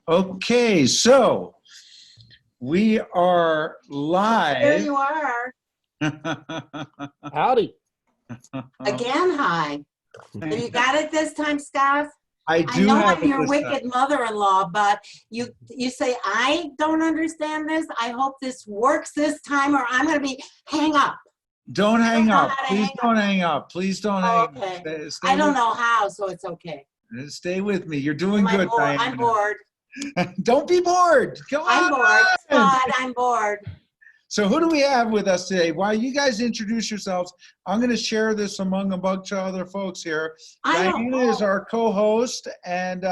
Okay, so we are There live. you are. Howdy. Again, hi. Have you got it this time, Scott? I I do know have I'm it your this wicked time. mother-in-law, but you say, I don't understand this. I hope this works this time or I'm going to be hang up. Don't I don't hang know up. how to Please hang don't up. hang up. Please don't Oh, hang okay. up. I don't know how, so it's okay. Stay with me. You're doing good, I'm Diana. bored. Don't be bored. Come I'm on. bored. Scott, I'm bored. So who do we have with us today? While you guys introduce yourselves, I'm going to share this among a bunch of other folks here. I don't Diana is our co-host, and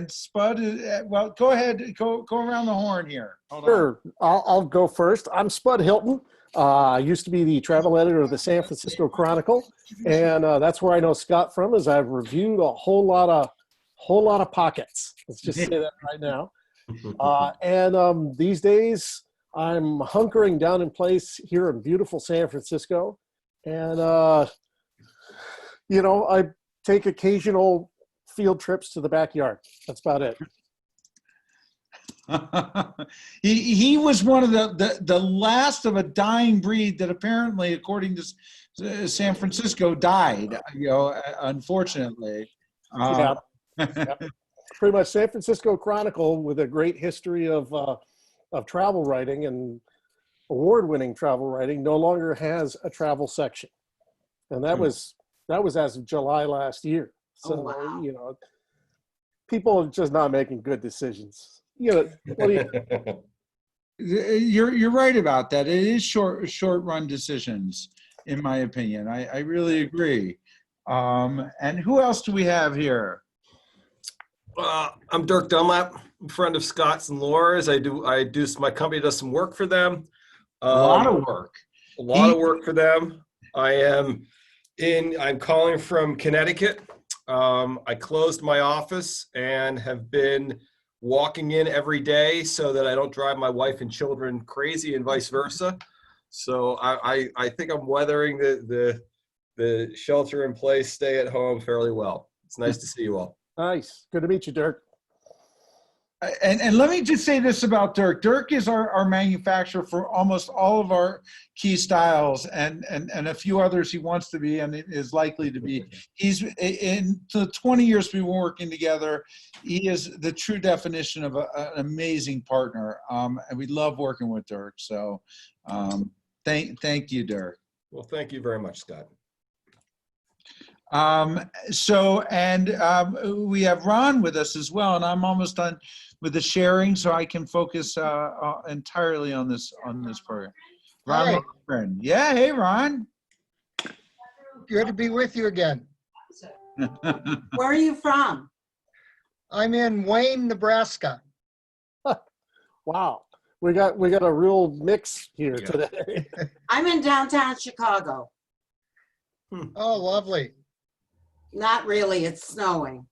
Spud. Well, go ahead. Go around the horn here. Hold on. Sure. I'll go first. I'm Spud Hilton. I used to be the travel editor of the San Francisco Chronicle, and that's where I know Scott from. Is I've reviewed a whole lot of pockets. Let's just say that right now. And these days, I'm hunkering down in place here in beautiful San Francisco, and I take occasional field trips to the backyard. That's about it. He was one of the last of a dying breed that apparently, according to San Francisco, died. Unfortunately. Yeah. Pretty much San Francisco Chronicle, with a great history of travel writing and award-winning travel writing, no longer has a travel section, and that was as of July last year. So wow. People are just not making good decisions. You're right about that. It is short run decisions, in my opinion. I really agree. And who else do we have here? I'm Dirk Dunlap, I'm a friend of Scott's and Laura's. My company does some work for them. A lot of work. A lot of work for them. I'm calling from Connecticut. I closed my office and have been walking in every day so that I don't drive my wife and children crazy and vice versa. So I think I'm weathering the shelter in place, stay at home fairly well. It's nice to see you all. Nice. Good to meet you, Dirk. And let me just say this about Dirk. Dirk is our manufacturer for almost all of our key styles and a few others he wants to be and is likely to be. He's in the 20 years we've been working together, he is the true definition of an amazing partner. And we love working with Dirk. So thank you, Dirk. Well, thank you very much, Scott. We have Ron with us as well, and I'm almost done with the sharing, so I can focus entirely on this program. Ron, friend. Yeah, hey, Ron. Good to be with you again. Where are you from? I'm in Wayne, Nebraska. Wow, we got a real mix here today. I'm in downtown Chicago. Oh, lovely. Not really, it's snowing.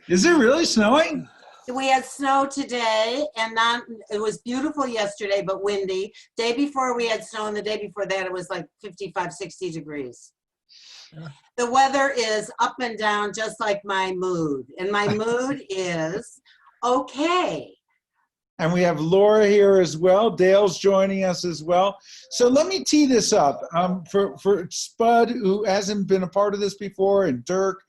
Is it really snowing? We had snow today, and it was beautiful yesterday, but windy. Day before we had snow, and the day before that it was like 55, 60 degrees. The weather is up and down, just like my mood. And my mood is okay. And we have Laura here as well. Dale's joining us as well. So let me tee this up for Spud, who hasn't been a part of this before, and Dirk.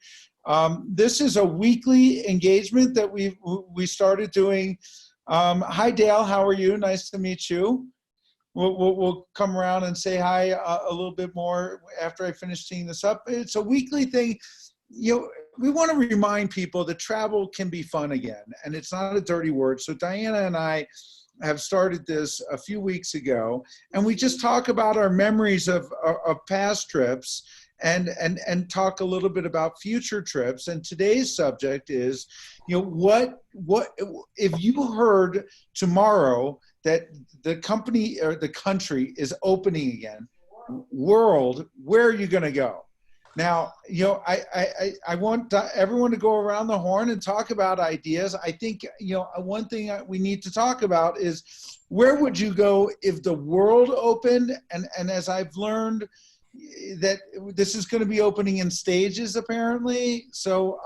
This is a weekly engagement that we started doing. Hi, Dale. How are you? Nice to meet you. We'll come around and say hi a little bit more after I finish teeing this up. It's a weekly thing. We want to remind people that travel can be fun again, and it's not a dirty word. So Diana and I have started this a few weeks ago, and we just talk about our memories of past trips and talk a little bit about future trips. And today's subject is, what if you heard tomorrow that the company or the country is opening again, world, where are you going to go? Now, I want everyone to go around the horn and talk about ideas. I think, one thing we need to talk about is, where would you go if the world opened? And as I've learned, that this is going to be opening in stages, apparently. So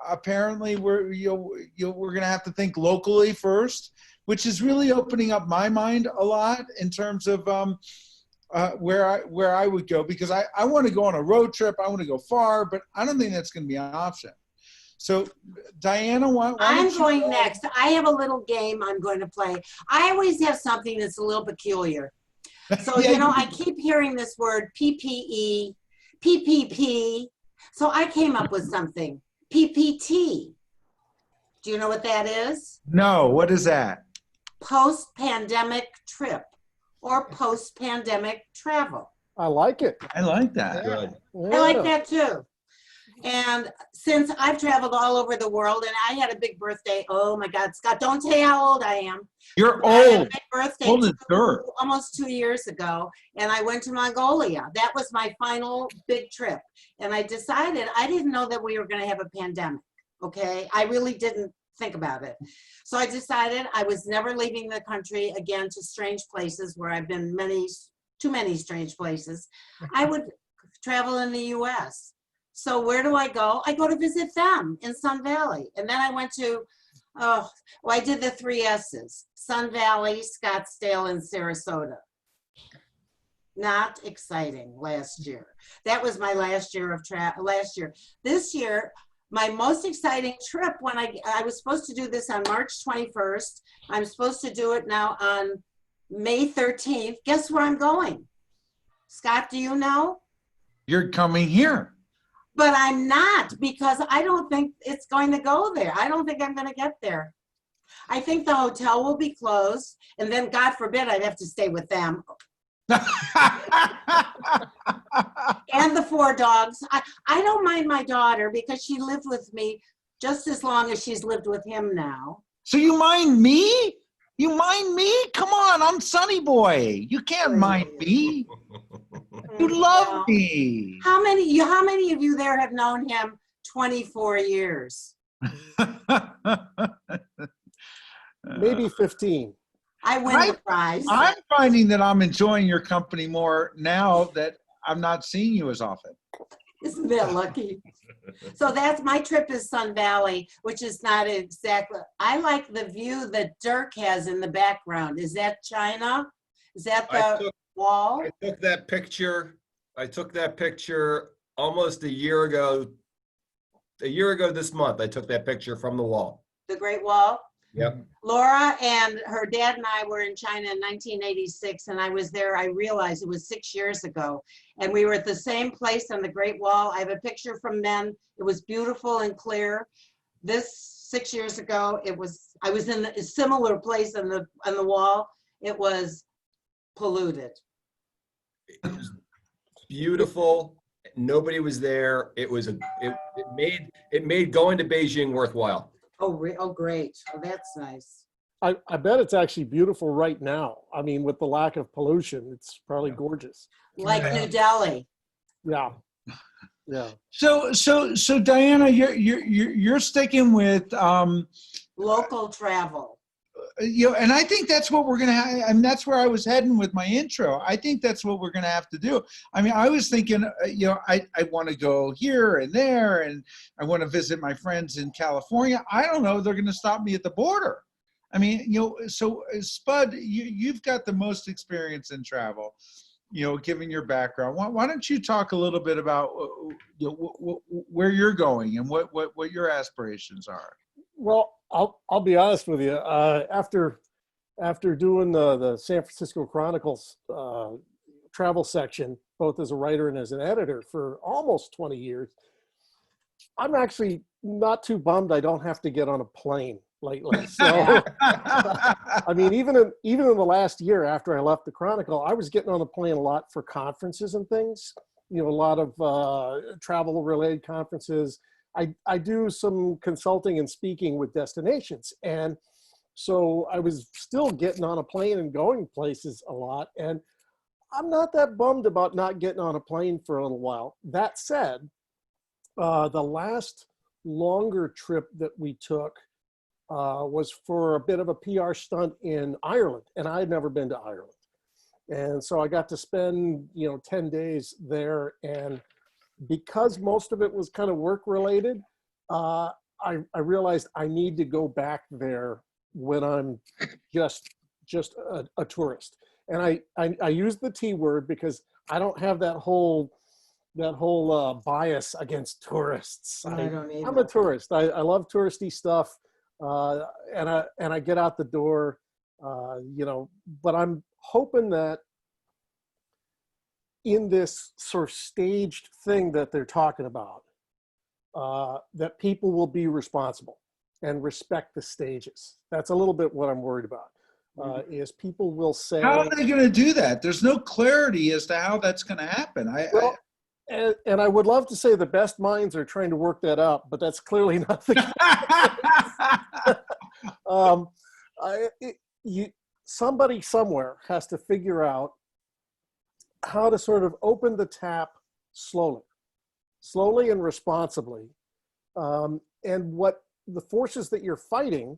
apparently we're going to have to think locally first, which is really opening up my mind a lot in terms of where I would go, because I want to go on a road trip. I want to go far, but I don't think that's going to be an option. So, Diana, why I'm don't you going go? next. I have a little game I'm going to play. I always have something that's a little peculiar. So, Yeah, I keep hearing this word PPE, PPP. So I came up with something, PPT. Do you know what that is? No, what is that? Post-pandemic trip or post-pandemic travel. I like it. I like that. Good. I like Yeah. that too. And since I've traveled all over the world, and I had a big birthday. Oh my God, Scott, don't say how old I am. You're I had a old. big birthday Old as dirt. almost 2 years ago, and I went to Mongolia. That was my final big trip. And I decided, I didn't know that we were going to have a pandemic. Okay. I really didn't think about it. So I decided I was never leaving the country again to strange places where I've been too many strange places. I would travel in the US. So where do I go? I go to visit them in Sun Valley. And then I went to, I did the 3 S's, Sun Valley, Scottsdale, and Sarasota. Not exciting last year. That was my last year of last year. This year, my most exciting trip, when I was supposed to do this on March 21st. I'm supposed to do it now on May 13th. Guess where I'm going? Scott, do you know? You're coming here. But I'm not, because I don't think it's going to go there. I don't think I'm going to get there. I think the hotel will be closed, and then God forbid I'd have to stay with them. And the 4 dogs. I don't mind my daughter because she lived with me just as long as she's lived with him now. So you mind me? You mind me? Come on, I'm Sonny Boy. You can't mind me. You love me. How many of you there have known him 24 years? Maybe 15. I win the prize. I'm finding that I'm enjoying your company more now that I'm not seeing you as often. Isn't that lucky? So that's my trip is Sun Valley, which is not exactly. I like the view that Dirk has in the background. Is that China? Is that the wall? I took that picture almost a year ago. A year ago this month, I took that picture from the wall. The Great Wall? Yep. Laura and her dad and I were in China in 1986, and I was there. I realized it was 6 years ago, and we were at the same place on the Great Wall. I have a picture from then. It was beautiful and clear. This 6 years ago, I was in a similar place on the wall. It was polluted. It was beautiful. Nobody was there. It made going to Beijing worthwhile. Oh, great. Oh, that's nice. I bet it's actually beautiful right now. I mean, with the lack of pollution, it's probably gorgeous. Like Yeah. New Delhi. Yeah. Yeah. So Diana, you're sticking with Local travel. and I think that's what we're gonna have, and that's where I was heading with my intro. I think that's what we're gonna have to do. I mean, I was thinking, I want to go here and there, and I want to visit my friends in California. I don't know, they're gonna stop me at the border. I mean, so Spud, you've got the most experience in travel, given your background. Why don't you talk a little bit about where you're going and what your aspirations are? Well, I'll be honest with you. After doing the San Francisco Chronicles travel section, both as a writer and as an editor for almost 20 years, I'm actually not too bummed I don't have to get on a plane lately. So, I mean, even in the last year after I left the Chronicle, I was getting on the plane a lot for conferences and things. A lot of travel-related conferences. I do some consulting and speaking with destinations. And so I was still getting on a plane and going places a lot. And I'm not that bummed about not getting on a plane for a little while. That said, the last longer trip that we took was for a bit of a PR stunt in Ireland. And I had never been to Ireland. And so I got to spend, 10 days there. And because most of it was kind of work related, I realized I need to go back there when I'm just a tourist. And I use the T word because I don't have that whole bias against tourists. I don't I'm either. a tourist. I love touristy stuff, and I get out the door, you know. But I'm hoping that in this sort of staged thing that they're talking about, that people will be responsible and respect the stages. That's a little bit what I'm worried about. Is people will say, how are they going to do that? There's no clarity as to how that's going to happen. And I would love to say the best minds are trying to work that out, but that's clearly not the case. Somebody somewhere has to figure out how to sort of open the tap slowly and responsibly. And what the forces that you're fighting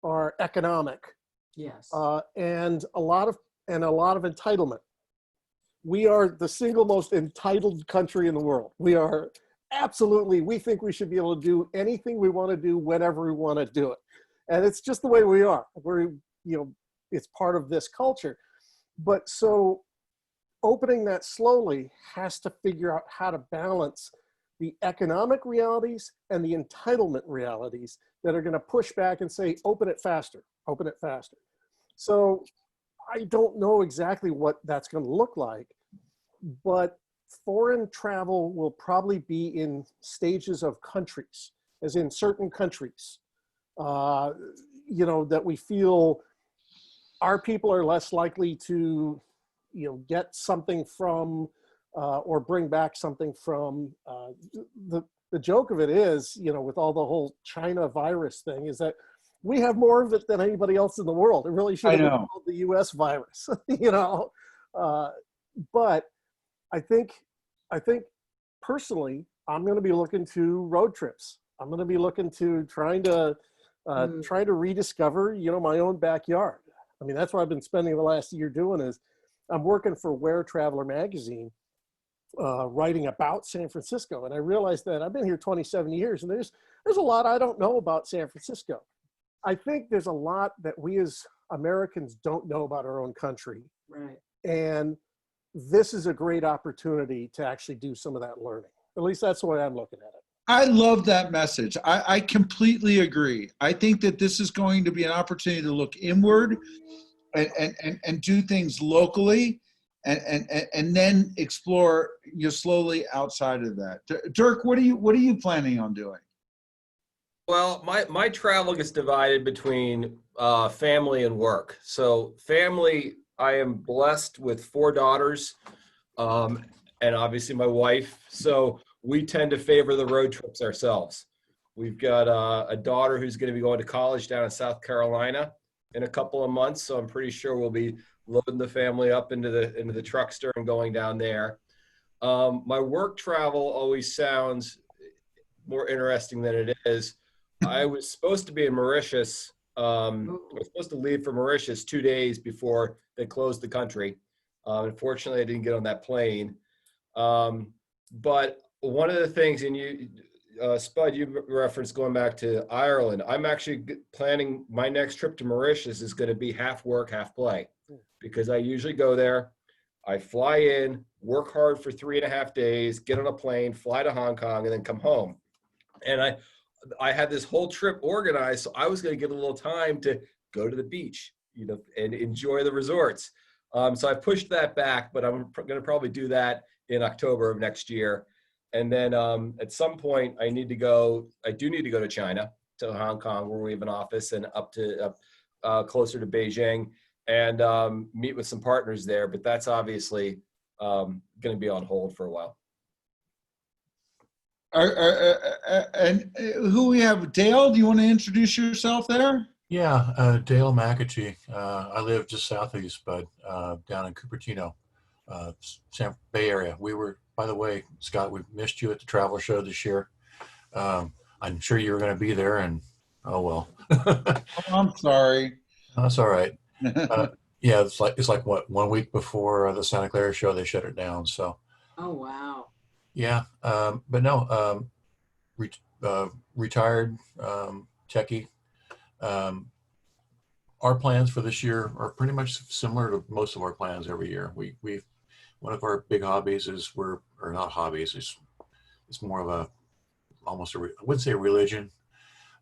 are economic, Yes. and a lot of entitlement. We are the single most entitled country in the world. We think we should be able to do anything we want to do whenever we want to do it. And it's just the way we are. It's part of this culture. But so opening that slowly has to figure out how to balance the economic realities and the entitlement realities that are going to push back and say, open it faster. So I don't know exactly what that's going to look like, but foreign travel will probably be in stages of countries, as in certain countries, that we feel our people are less likely to, get something from or bring back something from. The joke of it is, with all the whole China virus thing, is that we have more of it than anybody else in the world. It really should have been called the U.S. virus, But I think personally, I'm going to be looking to road trips. I'm going to be looking to trying to rediscover, my own backyard. I mean, that's what I've been spending the last year doing. Is I'm working for Where Traveler magazine, writing about San Francisco, and I realized that I've been here 27 years, and there's a lot I don't know about San Francisco. I think there's a lot that we as Americans don't know about our own country. Right. And this is a great opportunity to actually do some of that learning. At least that's the way I'm looking at it. I love that message. I completely agree. I think that this is going to be an opportunity to look inward and do things locally and then explore slowly outside of that. Dirk, what are you planning on doing? Well, my travel gets divided between family and work. So family, I am blessed with 4 daughters, and obviously my wife. So we tend to favor the road trips ourselves. We've got a daughter who's going to be going to college down in South Carolina in a couple of months. So I'm pretty sure we'll be loading the family up into the truckster and going down there. My work travel always sounds more interesting than it is. I was supposed to be in Mauritius. I was supposed to leave for Mauritius 2 days before they closed the country. Unfortunately, I didn't get on that plane. But one of the things, and Spud, you referenced going back to Ireland. I'm actually planning my next trip to Mauritius is going to be half work, half play, because I usually go there. I fly in, work hard for 3.5 days, get on a plane, fly to Hong Kong, and then come home. And I had this whole trip organized, so I was going to get a little time to go to the beach, and enjoy the resorts. So I pushed that back, but I'm going to probably do that in October of next year. And then at some point, I do need to go to China, to Hong Kong, where we have an office, and up closer to Beijing, and meet with some partners there. But that's obviously going to be on hold for a while. And who we have? Dale, do you want to introduce yourself there? Yeah, Dale McAtee. I live just south of you, Spud, down in Cupertino, Bay Area. We were, by the way, Scott, we missed you at the travel show this year. I'm sure you were going to be there, and oh well. Oh, I'm sorry. That's all right. Yeah, it's like what, 1 week before the Santa Clara show, they shut it down. So. Oh wow. Yeah, but no, retired techie. Our plans for this year are pretty much similar to most of our plans every year. One of our big hobbies is or not hobbies, it's more of I wouldn't say a religion,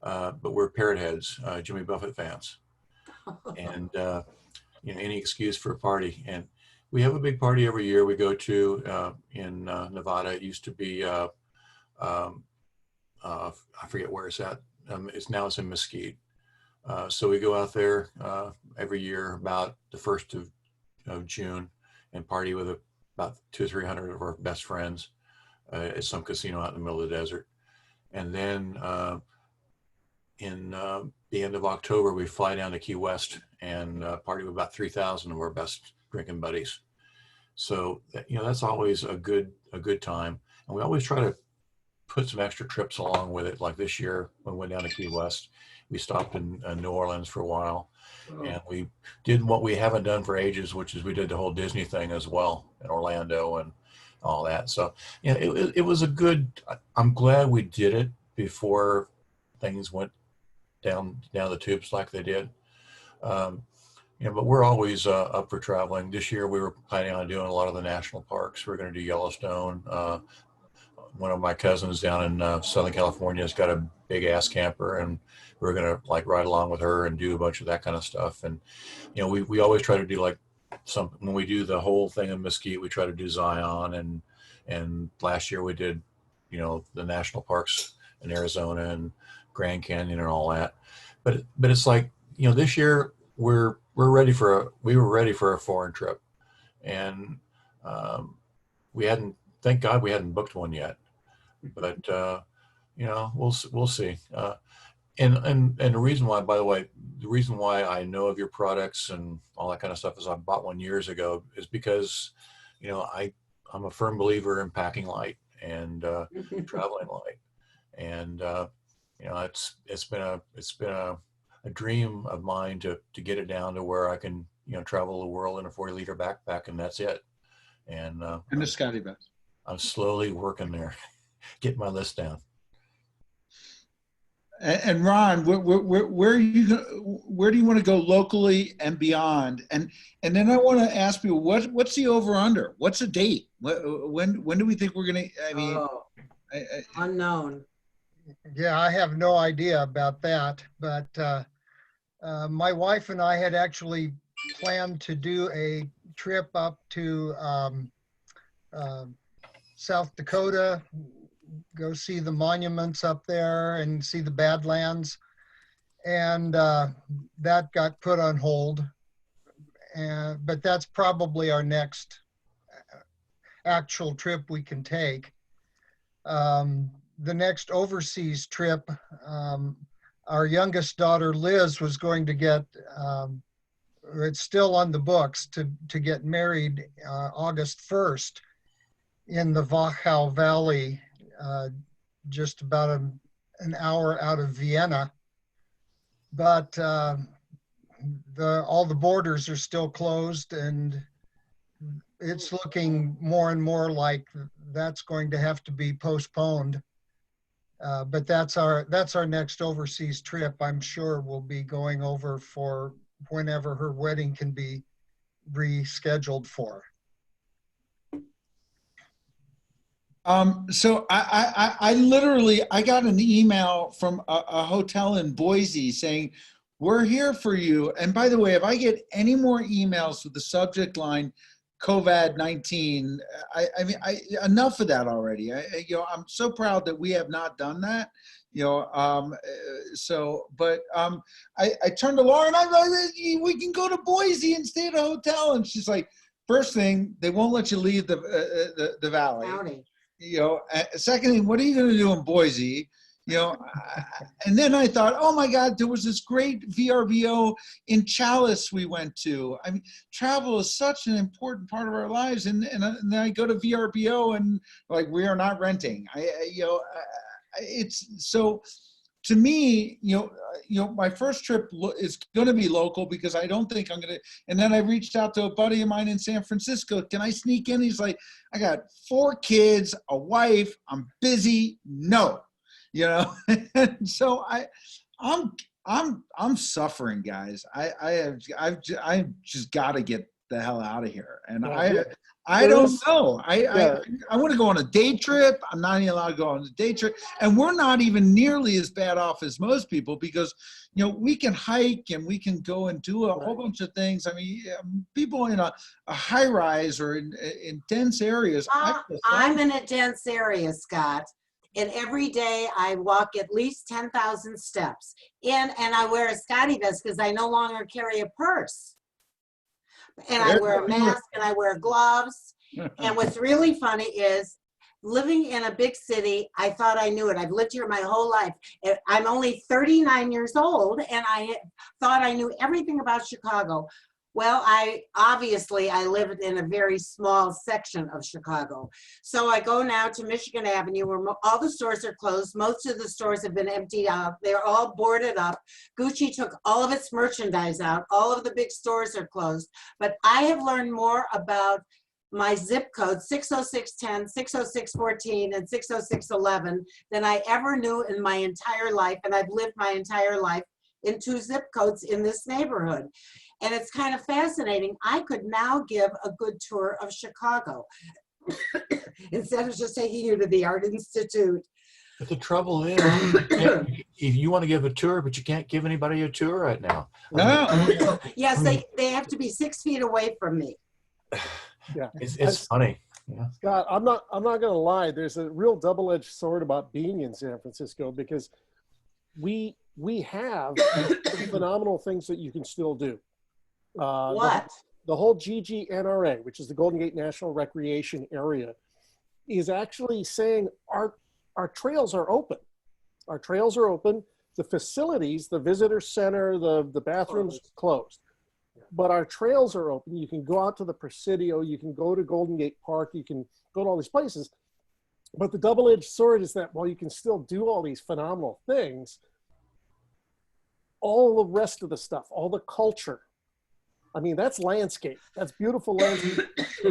but we're parrot heads, Jimmy Buffett fans. And, any excuse for a party. And we have a big party every year we go to in Nevada. It used to be, I forget where it's at. It's in Mesquite. So we go out there every year about the 1st of June and party with about 200 or 300 of our best friends at some casino out in the middle of the desert. And then in the end of October, we fly down to Key West and party with about 3,000 of our best drinking buddies. So, that's always a good time. And we always try to put some extra trips along with it. Like this year, when we went down to Key West, we stopped in New Orleans for a while. And we did what we haven't done for ages, which is we did the whole Disney thing as well in Orlando and all that. So, it was I'm glad we did it before things went down the tubes like they did. But we're always up for traveling. This year we were planning on doing a lot of the national parks. We're going to do Yellowstone. One of my cousins down in Southern California has got a big ass camper, and we're going to ride along with her and do a bunch of that kind of stuff. And, we always try to do when we do the whole thing in Mesquite, we try to do Zion. And last year we did, the national parks in Arizona and Grand Canyon and all that. But it's this year we were ready for a foreign trip, and thank God we hadn't booked one yet. But we'll see. And the reason why, by the way, I know of your products and all that kind of stuff is I bought one years ago is because, I'm a firm believer in packing light and traveling light. And it's been a dream of mine to get it down to where I can travel the world in a 40-liter backpack, and that's it. And the Scottevest. I'm slowly working there, getting my list down. And Ron, where do you want to go locally and beyond? And then I want to ask you, what's the over under? What's the date? When do we think we're gonna? I mean, Unknown. Yeah, I have no idea about that, but my wife and I had actually planned to do a trip up to South Dakota, go see the monuments up there and see the Badlands. And that got put on hold. But that's probably our next actual trip we can take. The next overseas trip, our youngest daughter, Liz, was going to get, it's still on the books, to get married August 1st in the Wachau Valley, just about an hour out of Vienna. But all the borders are still closed, and it's looking more and more like that's going to have to be postponed. But that's our next overseas trip. I'm sure we'll be going over for whenever her wedding can be rescheduled for. So I literally got an email from a hotel in Boise saying, "We're here for you." And by the way, if I get any more emails with the subject line COVID-19, I mean, enough of that already. I'm so proud that we have not done that. But I turned to Laura and I'm like, "We can go to Boise and stay at a hotel." And she's like, "First thing, they won't let you leave the valley. Howdy. Second thing, what are you going to do in Boise?" And then I thought, oh my God, there was this great VRBO in Chalice we went to. I mean, travel is such an important part of our lives. And then I go to VRBO and we are not renting. It's so, to me, my first trip is going to be local because I don't think I'm going to. And then I reached out to a buddy of mine in San Francisco. Can I sneak in? He's like, "I got 4 kids, a wife. I'm busy." No. you know. And so I'm suffering, guys. I've just got to get the hell out of here. And I don't know. I want to go on a day trip. I'm not even allowed to go on a day trip. And we're not even nearly as bad off as most people because, you know, we can hike and we can go and do a whole bunch of things. I mean, people in a high rise or in dense areas. I'm in a dense area, Scott. And every day I walk at least 10,000 steps. And I wear a Scottevest because I no longer carry a purse. And I wear a mask and I wear gloves. And what's really funny is living in a big city, I thought I knew it. I've lived here my whole life. I'm only 39 years old and I thought I knew everything about Chicago. Well, I lived in a very small section of Chicago. So I go now to Michigan Avenue where all the stores are closed. Most of the stores have been emptied out. They're all boarded up. Gucci took all of its merchandise out. All of the big stores are closed. But I have learned more about my zip code, 60610, 60614, and 60611 than I ever knew in my entire life. And I've lived my entire life in 2 zip codes in this neighborhood. And it's kind of fascinating. I could now give a good tour of Chicago instead of just taking you to the Art Institute. But the trouble is, if you want to give a tour, but you can't give anybody a tour right now. No. Yes, they have to be 6 feet away from me. Yeah, it's funny. Yeah. Scott, I'm not gonna lie. There's a real double-edged sword about being in San Francisco because we have phenomenal things that you can still do. What? The whole GGNRA, which is the Golden Gate National Recreation Area, is actually saying our trails are open. Our trails are open. The facilities, the visitor center, the bathrooms closed. But our trails are open. You can go out to the Presidio. You can go to Golden Gate Park. You can go to all these places. But the double-edged sword is that while you can still do all these phenomenal things, all the rest of the stuff, all the culture, I mean, that's landscape. That's beautiful landscape.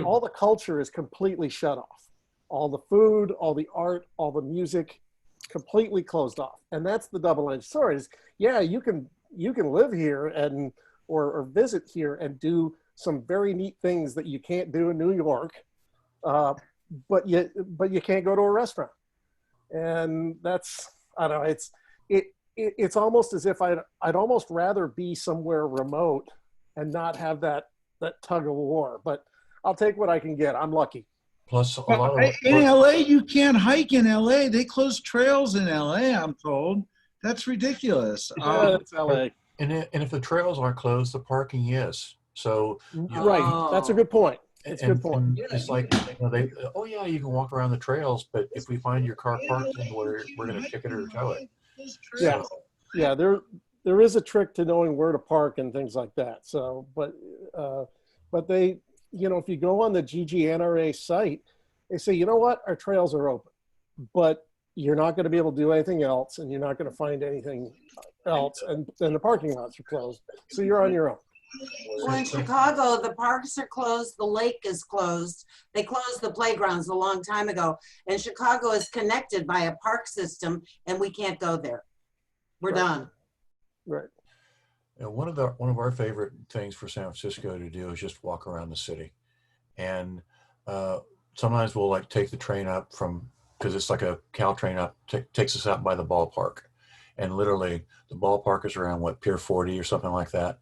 All the culture is completely shut off. All the food, all the art, all the music, completely closed off. And that's the double-edged sword is, yeah, you can live here and or visit here and do some very neat things that you can't do in New York, but you can't go to a restaurant. And that's, I don't know, it's almost as if I'd almost rather be somewhere remote and not have that tug of war, but I'll take what I can get. I'm lucky. Plus, a lot of In LA, you can't hike in LA. They close trails in LA, I'm told. That's ridiculous. That's LA. and if the trails aren't closed, the parking is. So Right, that's a good point. That's a good point. And it's like, you know, you can walk around the trails, but if we find your car parked anywhere, we're going to ticket it or tow it. Yeah, yeah. There is a trick to knowing where to park and things like that. So, but they, you know, if you go on the GGNRA site, they say, you know what, our trails are open, but you're not going to be able to do anything else, and you're not going to find anything else, and then the parking lots are closed, so you're on your own. Well, in Chicago, the parks are closed, the lake is closed. They closed the playgrounds a long time ago, and Chicago is connected by a park system, and we can't go there. We're done. Right. And one of our favorite things for San Francisco to do is just walk around the city, and sometimes we'll like take the train up because it's like a Caltrain up, takes us out by the ballpark, and literally the ballpark is around Pier 40 or something like that,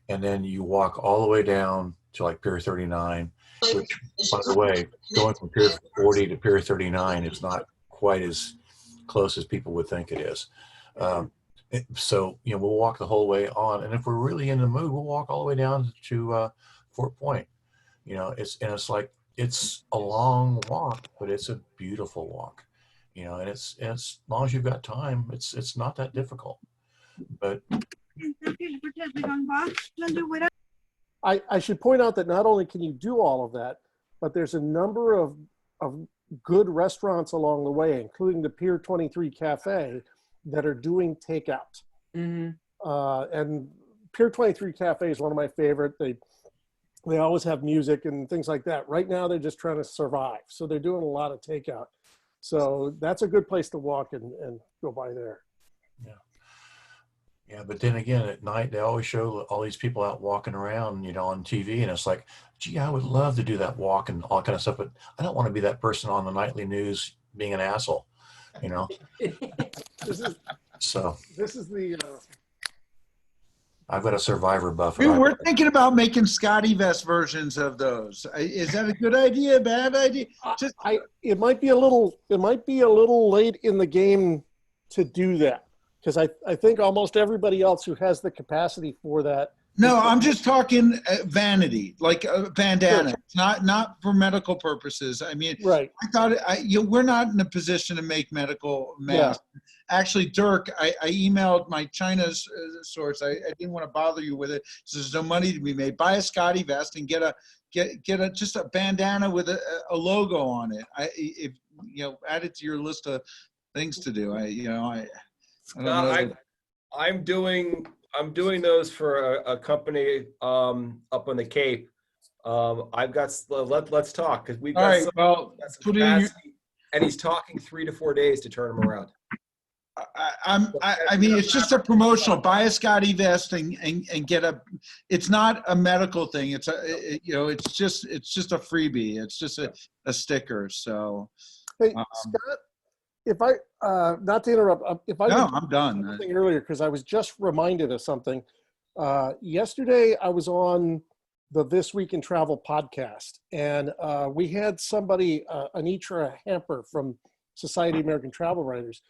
and then you walk all the way down to like Pier 39, which, by the way, going from Pier 40 to Pier 39 is not quite as close as people would think it is. So, you know, we'll walk the whole way on, and if we're really in the mood, we'll walk all the way down to Fort Point. You know, it's a long walk, but it's a beautiful walk. You know, and it's as long as you've got time, it's not that difficult. But I should point out that not only can you do all of that, but there's a number of good restaurants along the way, including the Pier 23 Cafe, that are doing takeout. Mm-hmm. And Pier 23 Cafe is one of my favorite. They always have music and things like that. Right now, they're just trying to survive. So they're doing a lot of takeout. So that's a good place to walk and go by there. Yeah, but then again, at night, they always show all these people out walking around, on TV. And it's like, gee, I would love to do that walk and all kind of stuff. But I don't want to be that person on the nightly news being an asshole, This is So the I've got a survivor buff. We're thinking about making Scottevest versions of those. Is that a good idea? Bad idea? Just it might be a little late in the game to do that, because I think almost everybody else who has the capacity for that. no, I'm just talking vanity, like a bandana, not for medical purposes. I mean, Right. I thought we're not in a position to make medical masks. Yeah. Actually, Dirk, I emailed my China source. I didn't want to bother you with it. So there's no money to be made. Buy a Scottevest and get just a bandana with a logo on it. If add it to your list of things to do. I don't know. I'm doing those for a company up on the Cape. I've got let's talk, because we've got All right, some, well, got some put it in your, capacity, and he's talking 3 to 4 days to turn them around. I mean, it's just a promotional. Buy a Scottevest and get a. It's not a medical thing. It's it's just a freebie. It's just a sticker. So, Hey, Scott, if I not to interrupt, if I no, could I'm done. something earlier, because I was just reminded of something. Yesterday, I was on the This Week in Travel podcast, and we had somebody, Anitra Hamper from Society of American Travel Writers,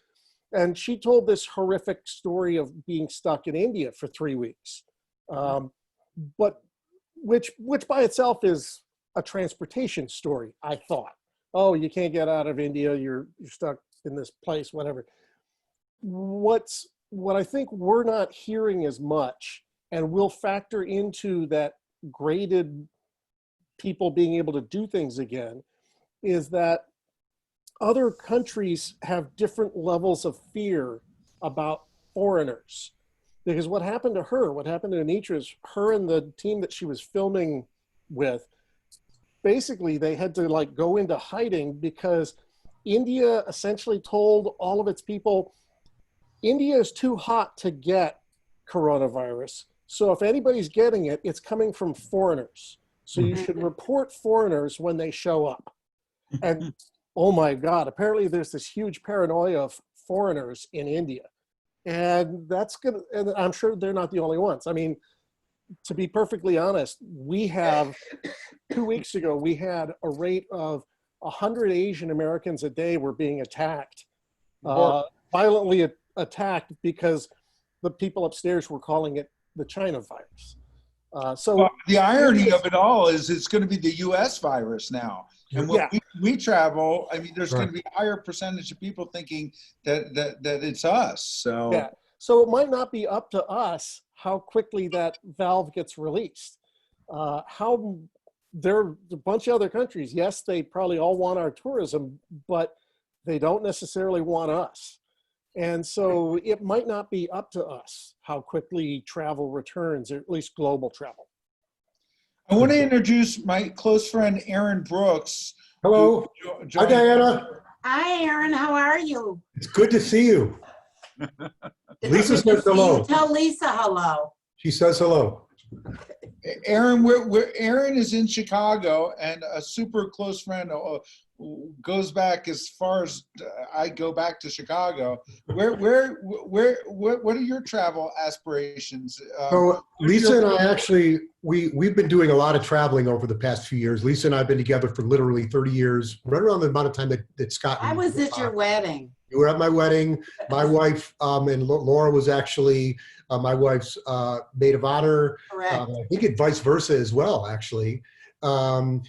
and she told this horrific story of being stuck in India for 3 weeks, but which by itself is a transportation story. I thought, oh, you can't get out of India, you're stuck in this place, whatever. What I think we're not hearing as much, and we'll factor into that graded people being able to do things again, is that other countries have different levels of fear about foreigners. Because what happened to Anitra is her and the team that she was filming with, basically they had to go into hiding because India essentially told all of its people, India is too hot to get coronavirus. So if anybody's getting it, it's coming from foreigners. So you should report foreigners when they show up. And oh my God, apparently there's this huge paranoia of foreigners in India. And and I'm sure they're not the only ones. I mean, to be perfectly honest, 2 weeks ago, we had a rate of 100 Asian Americans a day were being attacked, violently attacked, because the people upstairs were calling it the China virus. The irony of it all is it's going to be the U.S. virus now. And when we travel, I mean, there's going to be a higher percentage of people thinking that it's us. So yeah, so it might not be up to us how quickly that valve gets released. There are a bunch of other countries. Yes, they probably all want our tourism, but they don't necessarily want us. And so it might not be up to us how quickly travel returns, or at least global travel. I want to introduce my close friend, Aaron Brooks. Hello. Hi, Diana. Hi, Aaron. How are you? It's good to see you. Lisa says hello. Tell Lisa hello. She says hello. Aaron, Aaron is in Chicago, and a super close friend goes back as far as I go back to Chicago. What are your travel aspirations? So Lisa and I actually, we've been doing a lot of traveling over the past few years. Lisa and I have been together for literally 30 years, right around the amount of time that Scott. I was at your wedding. You were at my wedding. My wife and Laura was actually my wife's maid of honor. Correct. I think it vice versa as well, actually.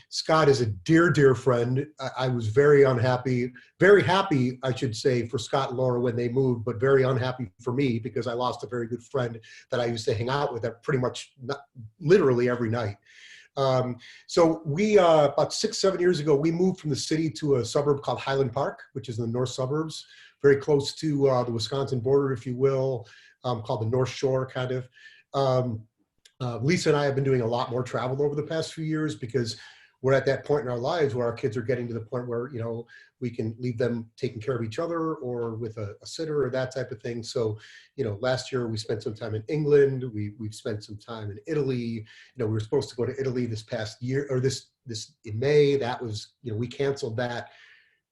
Scott is a dear friend. I was very happy, I should say, for Scott and Laura when they moved, but very unhappy for me because I lost a very good friend that I used to hang out with pretty much literally every night. So we, about 6-7 years ago, we moved from the city to a suburb called Highland Park, which is in the north suburbs, very close to the Wisconsin border, if you will, called the North Shore, kind of. Lisa and I have been doing a lot more travel over the past few years because we're at that point in our lives where our kids are getting to the point where, you know, we can leave them taking care of each other or with a sitter or that type of thing. So, you know, last year we spent some time in England. We've spent some time in Italy. You know, we were supposed to go to Italy this past year, or this in May. That was, you know, we canceled that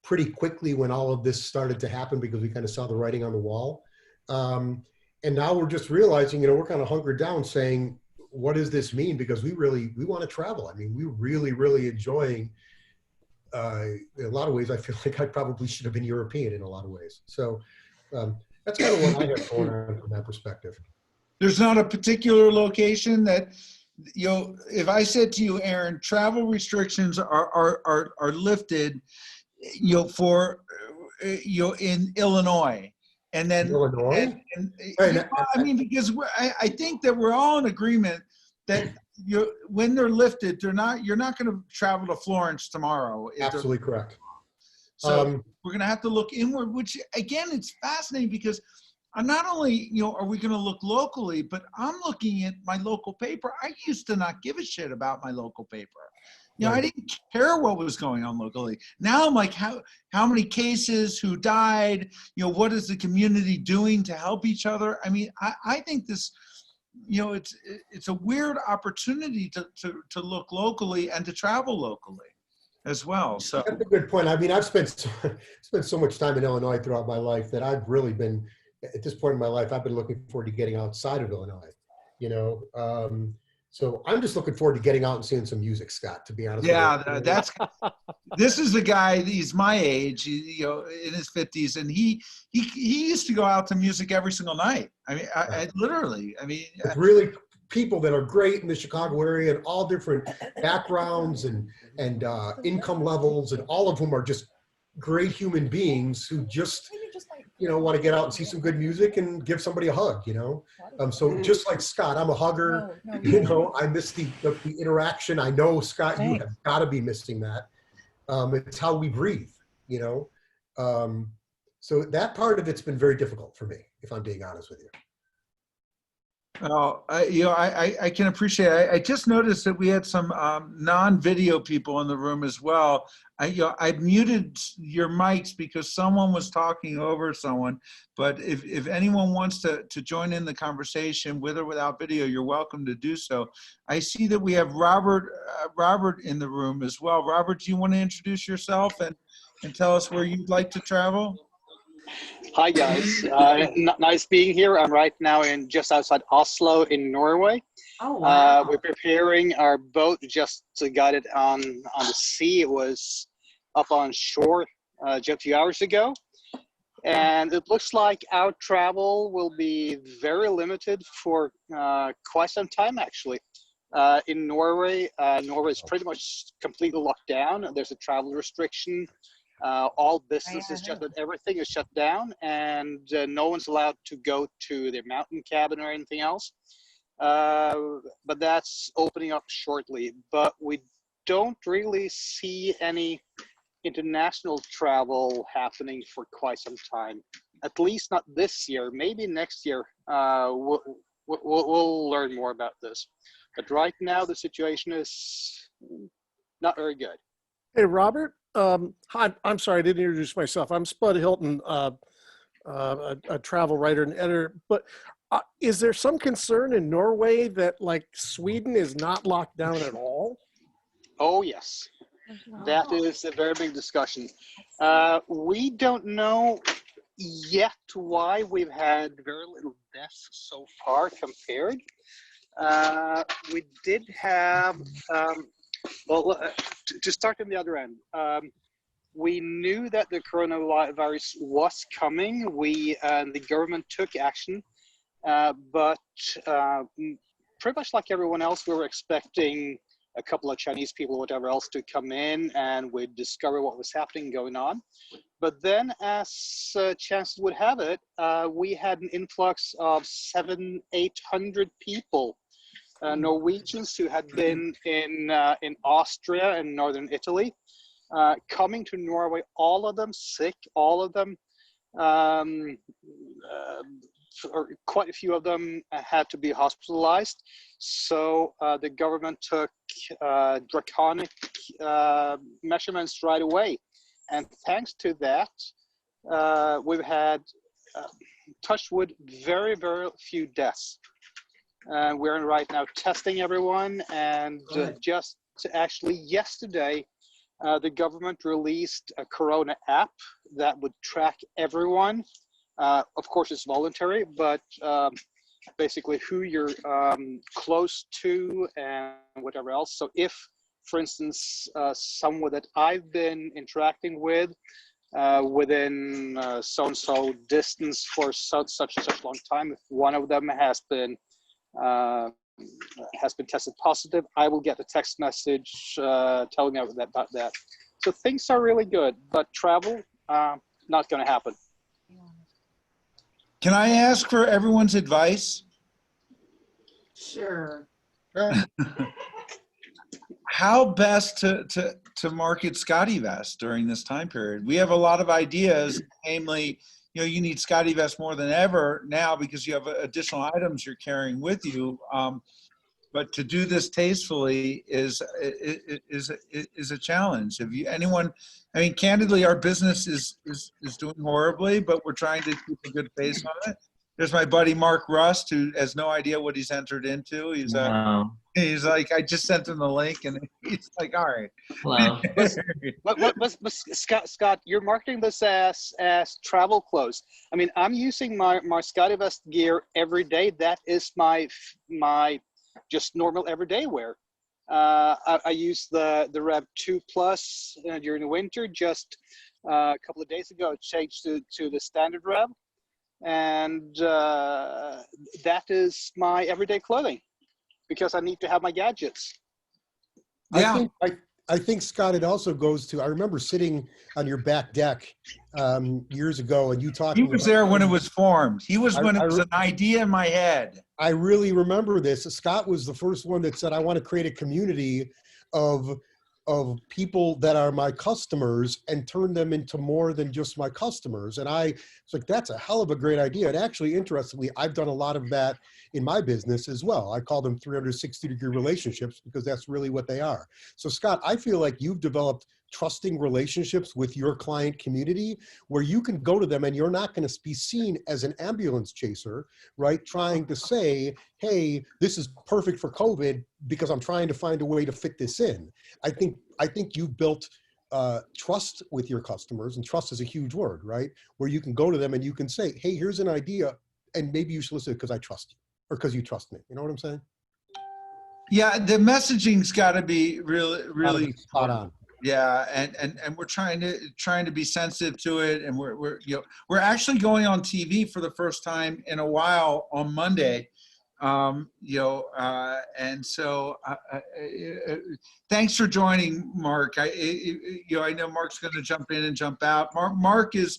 pretty quickly when all of this started to happen because we kind of saw the writing on the wall. And now we're just realizing, you know, we're kind of hunkered down saying, what does this mean? Because we want to travel. I mean, we're really enjoying, in a lot of ways, I feel like I probably should have been European in a lot of ways. So that's kind of what I have going on from that perspective. There's not a particular location that, you know, if I said to you, Aaron, travel restrictions are lifted, you know, for, you know, in Illinois. And then, Illinois? I mean, because I think that we're all in agreement that when they're lifted, you're not going to travel to Florence tomorrow. Absolutely correct. So we're going to have to look inward, which again, it's fascinating because not only, you know, are we going to look locally, but I'm looking at my local paper. I used to not give a shit about my local paper. You know, I didn't care what was going on locally. Now I'm like, how many cases, who died, you know, what is the community doing to help each other? I mean, I think this, you know, it's a weird opportunity to look locally and to travel locally as well. So that's a good point. I mean, I've spent so much time in Illinois throughout my life that I've really been, at this point in my life, I've been looking forward to getting outside of Illinois, you know. So I'm just looking forward to getting out and seeing some music, Scott, to be honest with you. Yeah, this is a guy, he's my age, you know, in his 50s, and he used to go out to music every single night. I mean, I literally, I mean. It's really people that are great in the Chicago area and all different backgrounds and income levels, and all of whom are just great human beings who just, you know, want to get out and see some good music and give somebody a hug, you know. So just like Scott, I'm a hugger. You know, I miss the interaction. I know, Scott, you have got to be missing that. It's how we breathe, you know. So that part of it's been very difficult for me, if I'm being honest with you. Oh, you know, I can appreciate it. I just noticed that we had some non-video people in the room as well. I muted your mics because someone was talking over someone. But if anyone wants to join in the conversation with or without video, you're welcome to do so. I see that we have Robert in the room as well. Robert, do you want to introduce yourself and tell us where you'd like to travel? Hi guys, nice being here. I'm right now just outside Oslo in Norway. Oh, wow. We're preparing our boat, just got it on the sea. It was up on shore just a few hours ago. And it looks like our travel will be very limited for quite some time actually. In Norway, Norway is pretty much completely locked down. There's a travel restriction. All businesses shut down, everything is shut down, and no one's allowed to go to their mountain cabin or anything else. But that's opening up shortly. But we don't really see any international travel happening for quite some time. At least not this year. Maybe next year we'll learn more about this. But right now the situation is not very good. Hey, Robert. Hi, I'm sorry, I didn't introduce myself. I'm Spud Hilton, a travel writer and editor. But is there some concern in Norway that, like, Sweden is not locked down at all? Oh, yes. That is a very big discussion. We don't know yet why we've had very little deaths so far compared. We did have... to start from the other end, we knew that the coronavirus was coming. The government took action, but pretty much like everyone else, we were expecting a couple of Chinese people, whatever else, to come in and we'd discover what was happening going on. But then, as chance would have it, we had an influx of 700-800 people. Norwegians who had been in Austria and northern Italy, coming to Norway, all of them sick, all of them, or quite a few of them had to be hospitalized. So the government took draconic measurements right away. And thanks to that, we've had, touch wood, very, very few deaths. We're right now testing everyone, and just actually yesterday, the government released a Corona app that would track everyone. Of course, it's voluntary, but basically who you're close to and whatever else. So if, for instance, someone that I've been interacting with within so-and-so distance for such and such long time, if one of them has been tested positive, I will get a text message telling me about that. So things are really good, but travel, not going to happen. Can I ask for everyone's advice? Sure. How best to market Scottevest during this time period? We have a lot of ideas, namely, you know, you need Scottevest more than ever now because you have additional items you're carrying with you. But to do this tastefully is a challenge. Have you anyone? I mean, candidly, our business is doing horribly, but we're trying to keep a good face on it. There's my buddy Mark Rust, who has no idea what he's entered into. He's he's like, I just sent him the link, and he's like, all right. Hello. But Scott, you're marketing this as travel clothes. I mean, I'm using my Scottevest gear every day. That is my just normal everyday wear. I use the Rev 2 Plus during the winter. Just a couple of days ago, it changed to the standard Rev. And that is my everyday clothing because I need to have my gadgets. Yeah. I think, Scott, it also goes to, I remember sitting on your back deck years ago and you talking. He was there when it was formed. He was when it was an idea in my head. I really remember this. Scott was the first one that said, I want to create a community of people that are my customers and turn them into more than just my customers. And I was like, that's a hell of a great idea. And actually, interestingly, I've done a lot of that in my business as well. I call them 360-degree relationships because that's really what they are. So Scott, I feel like you've developed trusting relationships with your client community where you can go to them and you're not going to be seen as an ambulance chaser, right? Trying to say, hey, this is perfect for COVID because I'm trying to find a way to fit this in. I think you've built trust with your customers, and trust is a huge word, right? Where you can go to them and you can say, hey, here's an idea and maybe you should listen because I trust you or because you trust me. You know what I'm saying? Yeah, the messaging's got to be really spot on. Yeah, and we're trying to be sensitive to it, and we're actually going on TV for the first time in a while on Monday, and so thanks for joining, Mark. I know Mark's going to jump in and jump out. Mark is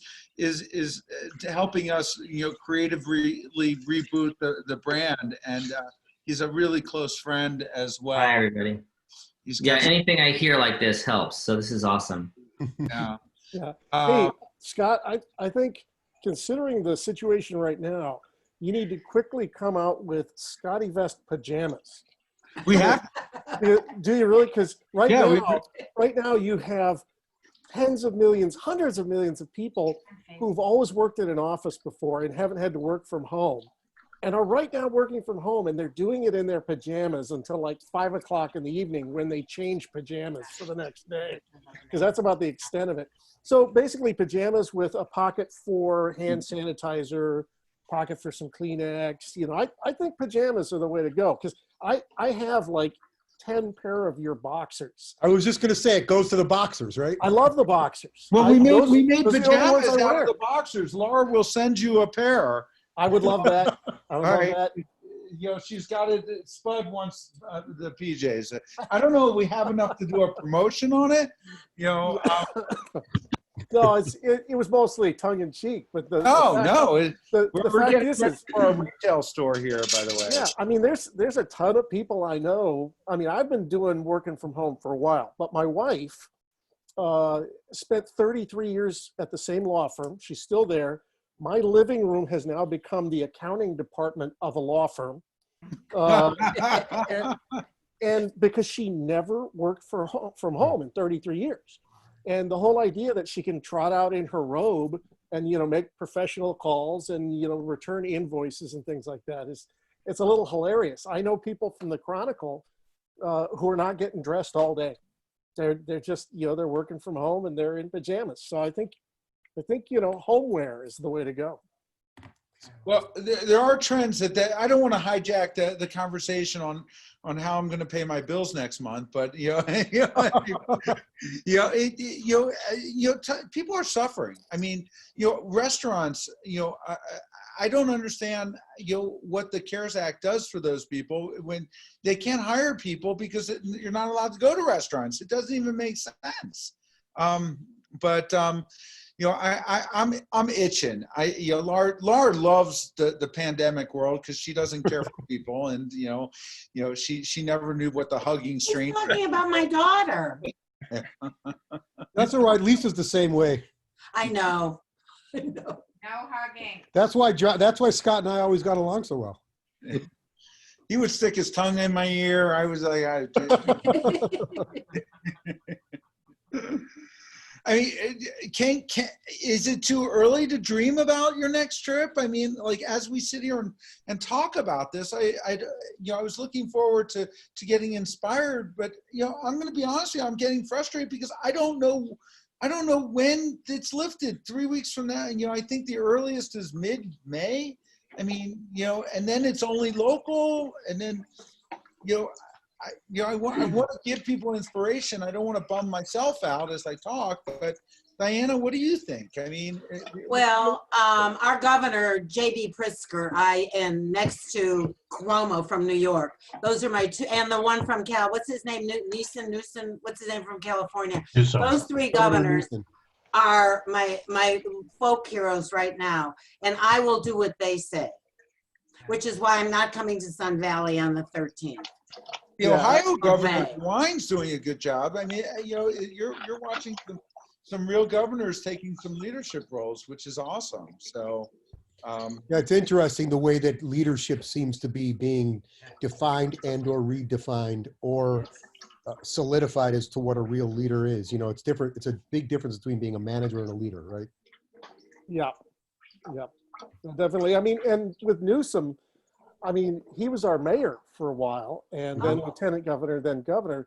helping us creatively reboot the brand, and he's a really close friend as well. Hi, everybody. Yeah, anything I hear like this helps. So this is awesome. Yeah. Yeah. Hey, Scott, I think considering the situation right now, you need to quickly come out with Scottevest Pajamas. We have. Do you really? Because right now you have tens of millions, hundreds of millions of people who've always worked in an office before and haven't had to work from home, and are right now working from home, and they're doing it in their pajamas until like 5 o'clock in the evening when they change pajamas for the next day, because that's about the extent of it. So basically pajamas with a pocket for hand sanitizer, pocket for some Kleenex. I think pajamas are the way to go, because I have like 10 pair of your boxers. I was just going to say, it goes to the boxers, right? I love the boxers. Well, we made pajamas out of the boxers. Laura will send you a pair. I would love that. I would love that. She's got it. Spud wants the PJs. I don't know if we have enough to do a promotion on it. No, it was mostly tongue in cheek. But the fact is for a retail store here, by the way. Yeah, I mean, there's a ton of people I know. I mean, I've been working from home for a while, but my wife spent 33 years at the same law firm. She's still there. My living room has now become the accounting department of a law firm. And because she never worked from home in 33 years. And the whole idea that she can trot out in her robe and, make professional calls and, return invoices and things like that it's a little hilarious. I know people from the Chronicle who are not getting dressed all day. They're just, they're working from home and they're in pajamas. So I think, homeware is the way to go. Well, there are trends that I don't want to hijack the conversation on how I'm going to pay my bills next month, but people are suffering. I mean, restaurants. I don't understand what the CARES Act does for those people when they can't hire people because you're not allowed to go to restaurants. It doesn't even make sense. I'm itching. Laura loves the pandemic world because she doesn't care for people, and she never knew what the hugging stranger. He's talking about my daughter. That's all right. Lisa's the same way. I know. No hugging. That's why Scott and I always got along so well. He would stick his tongue in my ear. I was like, I mean, is it too early to dream about your next trip? I mean, like as we sit here and talk about this, I was looking forward to getting inspired, but I'm going to be honest with you, I'm getting frustrated because I don't know when it's lifted. 3 weeks from now, I think the earliest is mid-May. I mean, and then it's only local, and then I want to give people inspiration. I don't want to bum myself out as I talk, but Diana, what do you think? I mean, well, our governor, J.B. Pritzker, and next to Cuomo from New York. Those are my two, and the one from what's his name? Newsom, what's his name from California? Newsom. Those three governors are my folk heroes right now, and I will do what they say, which is why I'm not coming to Sun Valley on the 13th. The Ohio governor DeWine's doing a good job. I mean, you're watching some real governors taking some leadership roles, which is awesome. So, it's interesting the way that leadership seems to be being defined and or redefined or solidified as to what a real leader is. It's different. It's a big difference between being a manager and a leader, right? Yeah, definitely. I mean, and with Newsom, I mean, he was our mayor for a while, and then lieutenant governor, then governor.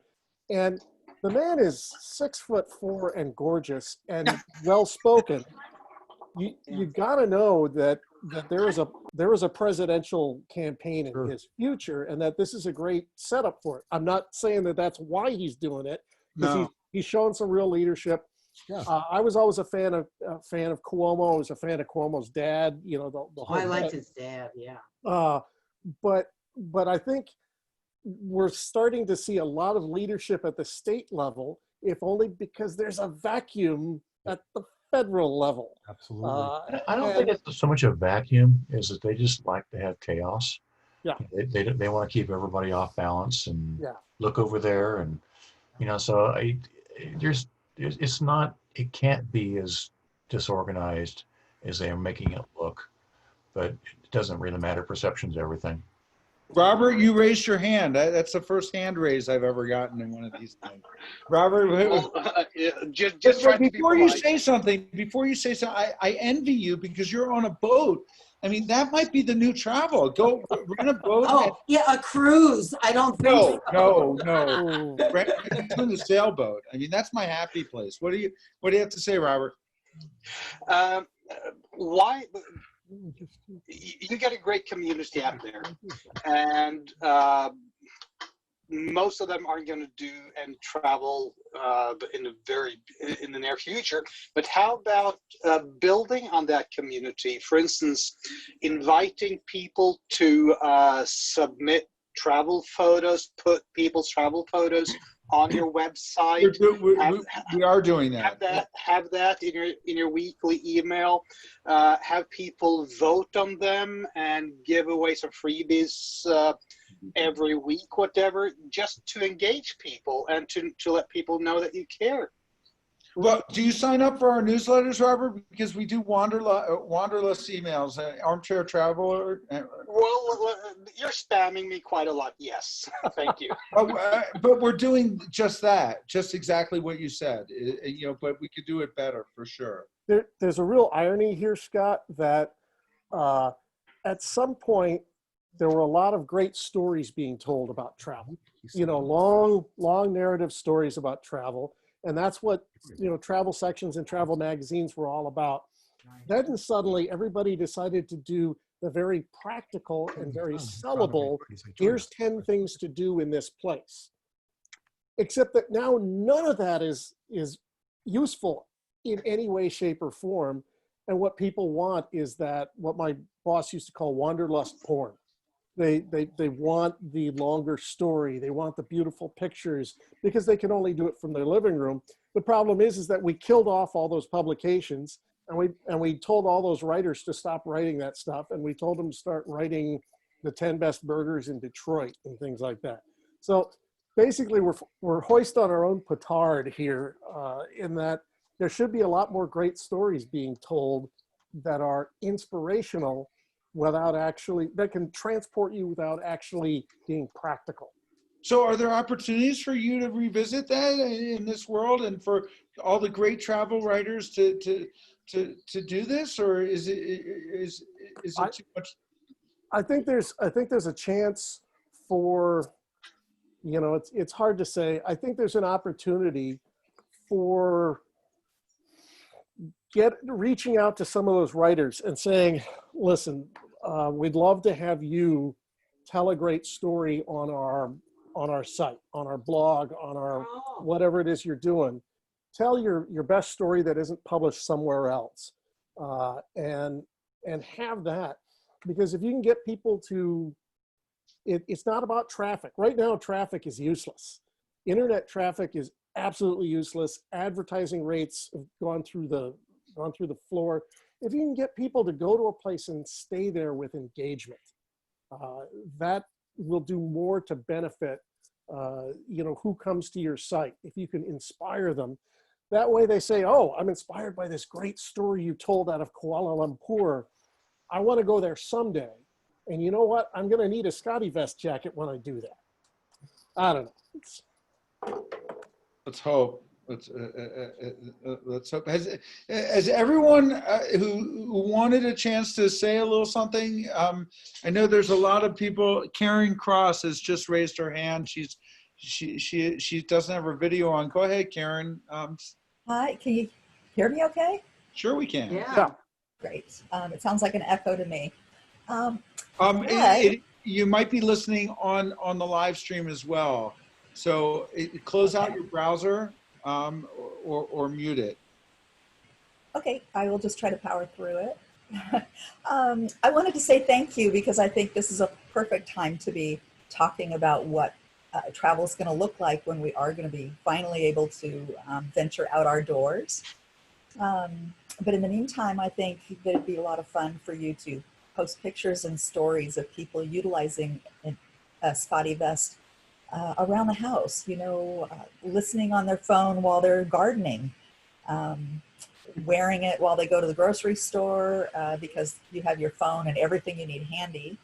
And the man is 6'4" and gorgeous and well-spoken. You got to know that there is a presidential campaign in his future, and that this is a great setup for it. I'm not saying that that's why he's doing it, because he's shown some real leadership. Yeah. I was always a fan of Cuomo. I was a fan of Cuomo's dad. The whole. I liked his dad. Yeah. But I think we're starting to see a lot of leadership at the state level, if only because there's a vacuum at the federal level. Absolutely. I don't think it's so much a vacuum as that they just like to have chaos. Yeah. They want to keep everybody off balance and look over there, and so it can't be as disorganized as they are making it look, but it doesn't really matter. Perception's everything. Robert, you raised your hand. That's the first hand raise I've ever gotten in one of these things. Robert, before you say something, I envy you because you're on a boat. I mean, that might be the new travel. Go rent a boat. Oh, a cruise. I don't think so. No. Rent a sailboat. I mean, that's my happy place. What do you have to say, Robert? Why? You got a great community out there, and most of them aren't going to do and travel in the near future. But how about building on that community? For instance, inviting people to submit travel photos, put people's travel photos on your website. We are doing that. Have that in your weekly email. Have people vote on them and give away some freebies every week, whatever, just to engage people and to let people know that you care. Well, do you sign up for our newsletters, Robert? Because we do wanderlust emails, armchair traveler. Well, you're spamming me quite a lot. Yes, thank you. But we're doing just that, just exactly what you said. But we could do it better for sure. There's a real irony here, Scott, that at some point there were a lot of great stories being told about travel. Long narrative stories about travel. And that's what, travel sections and travel magazines were all about. Then suddenly everybody decided to do the very practical and very sellable, here's 10 things to do in this place. Except that now none of that is useful in any way, shape, or form. And what people want is that, what my boss used to call wanderlust porn. They want the longer story. They want the beautiful pictures because they can only do it from their living room. The problem is that we killed off all those publications, and we told all those writers to stop writing that stuff, and we told them to start writing the 10 best burgers in Detroit and things like that. So basically, we're hoist on our own petard here, in that there should be a lot more great stories being told that are inspirational, that can transport you without actually being practical. So are there opportunities for you to revisit that in this world, and for all the great travel writers to do this, or is it too much? I think there's a chance for, it's hard to say. I think there's an opportunity for reaching out to some of those writers and saying, listen, we'd love to have you tell a great story on our site, on our blog, on our whatever it is you're doing. Tell your best story that isn't published somewhere else, and have that. Because if you can get people to, it's not about traffic. Right now, traffic is useless. Internet traffic is absolutely useless. Advertising rates have gone through the floor. If you can get people to go to a place and stay there with engagement, that will do more to benefit, who comes to your site. If you can inspire them, that way they say, oh, I'm inspired by this great story you told out of Kuala Lumpur. I want to go there someday. And you know what? I'm going to need a Scottevest jacket when I do that. I don't know. Let's hope. Let's hope. Has everyone who wanted a chance to say a little something? I know there's a lot of people. Karen Cross has just raised her hand. She doesn't have her video on. Go ahead, Karen. Hi, can you hear me okay? Sure we can. Yeah. Great. It sounds like an echo to me. You might be listening on the live stream as well. So close out your browser or mute it. Okay, I will just try to power through it. I wanted to say thank you because I think this is a perfect time to be talking about what travel is going to look like when we are going to be finally able to venture out our doors. But in the meantime, I think that it'd be a lot of fun for you to post pictures and stories of people utilizing Scottevest around the house, listening on their phone while they're gardening, wearing it while they go to the grocery store because you have your phone and everything you need handy,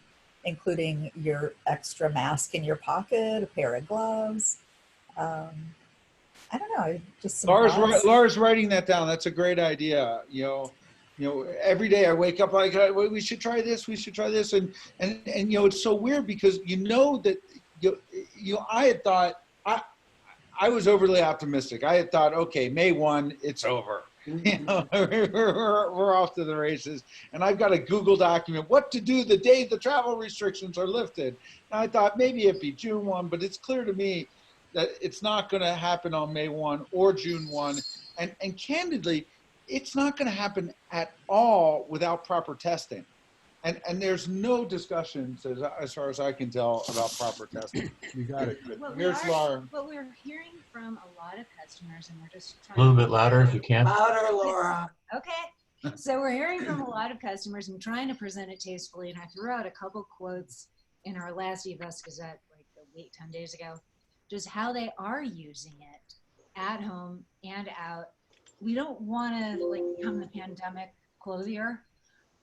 including your extra mask in your pocket, a pair of gloves. I don't know, just some Laura's writing that down. That's a great idea. Every day I wake up like, we should try this, and it's so weird because that I had thought I was overly optimistic. I had thought, okay, May 1, it's over. We're off to the races, and I've got a Google document what to do the day the travel restrictions are lifted. And I thought maybe it'd be June 1, but it's clear to me that it's not going to happen on May 1 or June 1. And candidly, it's not going to happen at all without proper testing. And there's no discussions, as far as I can tell, about proper testing. You got it. Here's Laura. What we're hearing from a lot of customers, and we're just trying A little bit louder if you can. Louder, Laura. Okay. So we're hearing from a lot of customers and trying to present it tastefully. And I threw out a couple quotes in our last eVest Gazette, like a week, 10 days ago, just how they are using it at home and out we don't want to like become the pandemic clothier,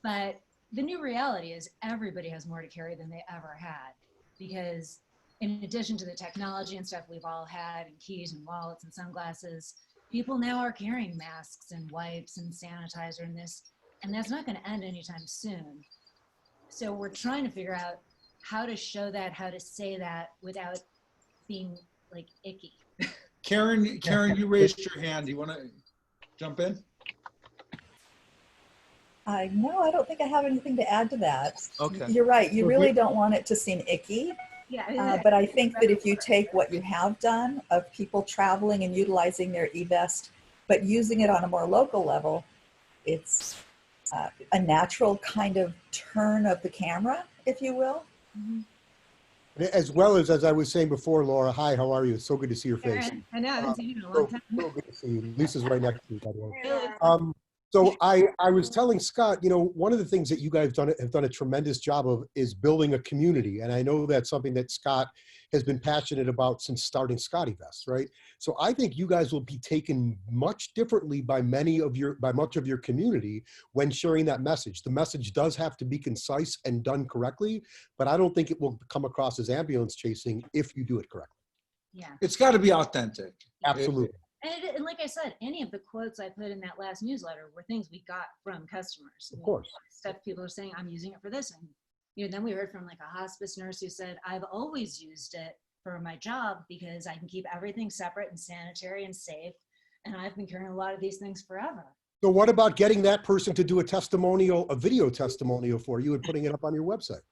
but the new reality is everybody has more to carry than they ever had, because in addition to the technology and stuff we've all had, and keys and wallets and sunglasses, people now are carrying masks and wipes and sanitizer and this, and that's not going to end anytime soon. So we're trying to figure out how to show that, how to say that without being like icky. Karen, you raised your hand. Do you want to jump in? No, I don't think I have anything to add to that. Okay. You're right. You really don't want it to seem icky. Yeah. But I think that if you take what you have done of people traveling and utilizing their eVest, but using it on a more local level, it's a natural kind of turn of the camera, if you will. Mm-hmm. As well as I was saying before, Laura, hi, how are you? It's so good to see your face. I know, I haven't seen you in a long time. So good to see you. Lisa's right next to you, by the way. So I was telling Scott, you know, one of the things that you guys have done a tremendous job of is building a community. And I know that's something that Scott has been passionate about since starting Scottevest, right? So I think you guys will be taken much differently by much of your community when sharing that message. The message does have to be concise and done correctly, but I don't think it will come across as ambulance chasing if you do it correctly. Yeah. It's got to be authentic. Absolutely. And like I said, any of the quotes I put in that last newsletter were things we got from customers. Of course. Stuff people are saying, I'm using it for this. And you know, then we heard from like a hospice nurse who said, I've always used it for my job because I can keep everything separate and sanitary and safe. And I've been carrying a lot of these things forever. So what about getting that person to do a video testimonial for you and putting it up on your website?